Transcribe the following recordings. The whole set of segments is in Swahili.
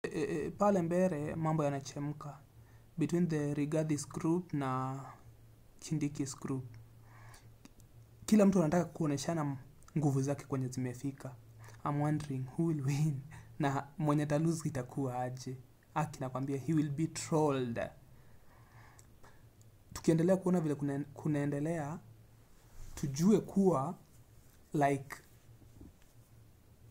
Pale mbele mambo yanachemka between the Rigathis group na Kindiki's group. Kila mtu anataka kuoneshana nguvu zake kwenye zimefika. I'm wondering who will win na mwenye taluzi itakuwa aje. Aki nakwambia he will be trolled. Tukiendelea kuona vile kunaendelea, tujue kuwa like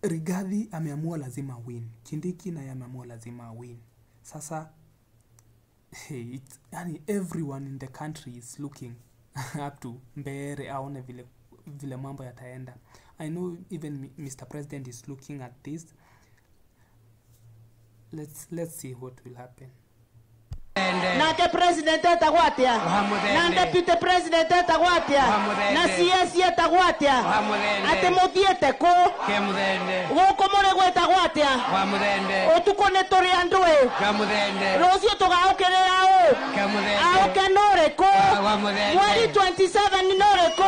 Rigathi ameamua lazima win. Kindiki naye ameamua lazima win. Sasa yani everyone in the country is looking up to Mbere aone vile mambo yataenda. I know even Mr. President is looking at this. Let's see what will happen. Nake president etagwatia na deputy president etagwatia na CS etagwatia ate muthiete ko guko muri gwetagwatia utuko ne tori andwe rocio tugaukire ao auke nore ko mweri 27 nore ko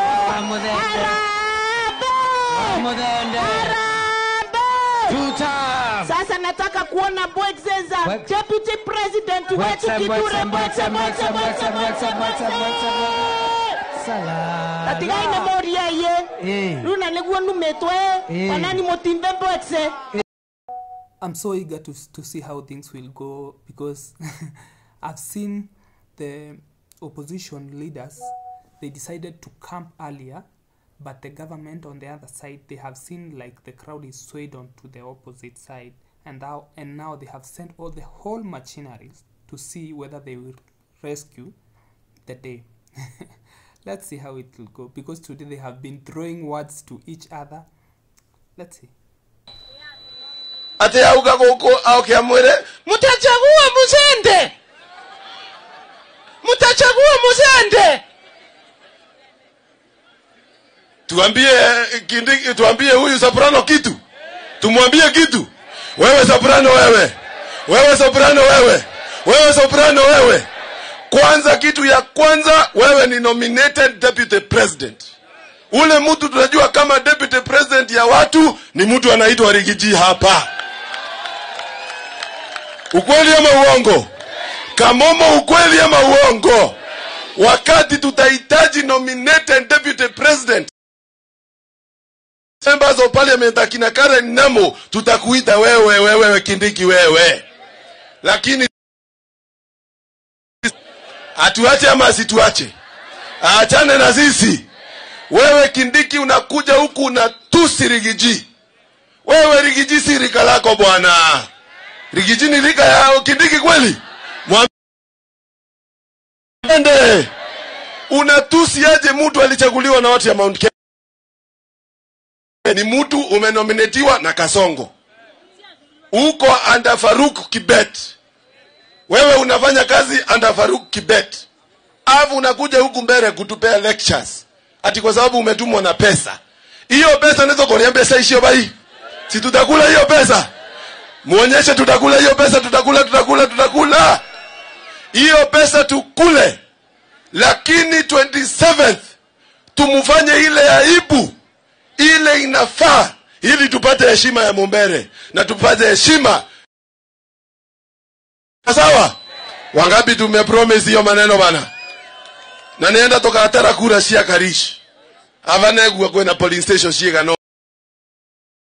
sasa nataka kuona Bwekzenza deputy president wetu Kithure Bwekze Atigaine moria ye runa neguo numetwe wanani motimbe Bwekze. I'm so eager to see how things will go because I've seen the opposition leaders, they decided to camp earlier, but the government on the other side, they have seen like the crowd is swayed onto the opposite side, and now they have sent all the whole machineries to see whether they will rescue the day. Let's see how it will go, because today they have been throwing words to each other. Let's see. Ate auga goko aukia mwere mutachagua Muzende, mutachagua Muzende. Tuambie Kindiki, tuambie huyu soprano kitu. Tumwambie kitu. Wewe soprano wewe. Wewe soprano wewe. Wewe soprano wewe. Kwanza kitu ya kwanza wewe ni nominated deputy president. Ule mtu tunajua kama deputy president ya watu ni mtu anaitwa Rigiji hapa. Ukweli ama uongo? Kamomo ukweli ama uongo? Wakati tutahitaji nominated deputy president, members of parliament akina Karen Namo, tutakuita wewe Kindiki wewe. Lakini atuache ama asituache? Aachane na sisi. Wewe Kindiki unakuja huku unatusi Rigiji. Wewe Rigiji si rika lako bwana. Rigiji ni rika ya Kindiki kweli? Mwambie unatusi aje mtu alichaguliwa na watu ya Mount Kenya? Ni mtu umenominatiwa na Kasongo. Uko under Faruk Kibet. Wewe unafanya kazi under Faruk Kibet. Alafu unakuja huku mbele kutupea lectures. Ati kwa sababu umetumwa na pesa. Hiyo pesa nizo kuniambia sasa ishio bai. Si tutakula hiyo pesa? Muonyeshe tutakula hiyo pesa, tutakula. Hiyo pesa tukule. Lakini 27th tumufanye ile aibu. Ile inafaa ili tupate heshima ya Mumbere na tupate heshima. Sawa? Wangapi tumepromise hiyo maneno bana? Na nienda toka atara kura shia Karish. Avanegu kwenda polling station shia no.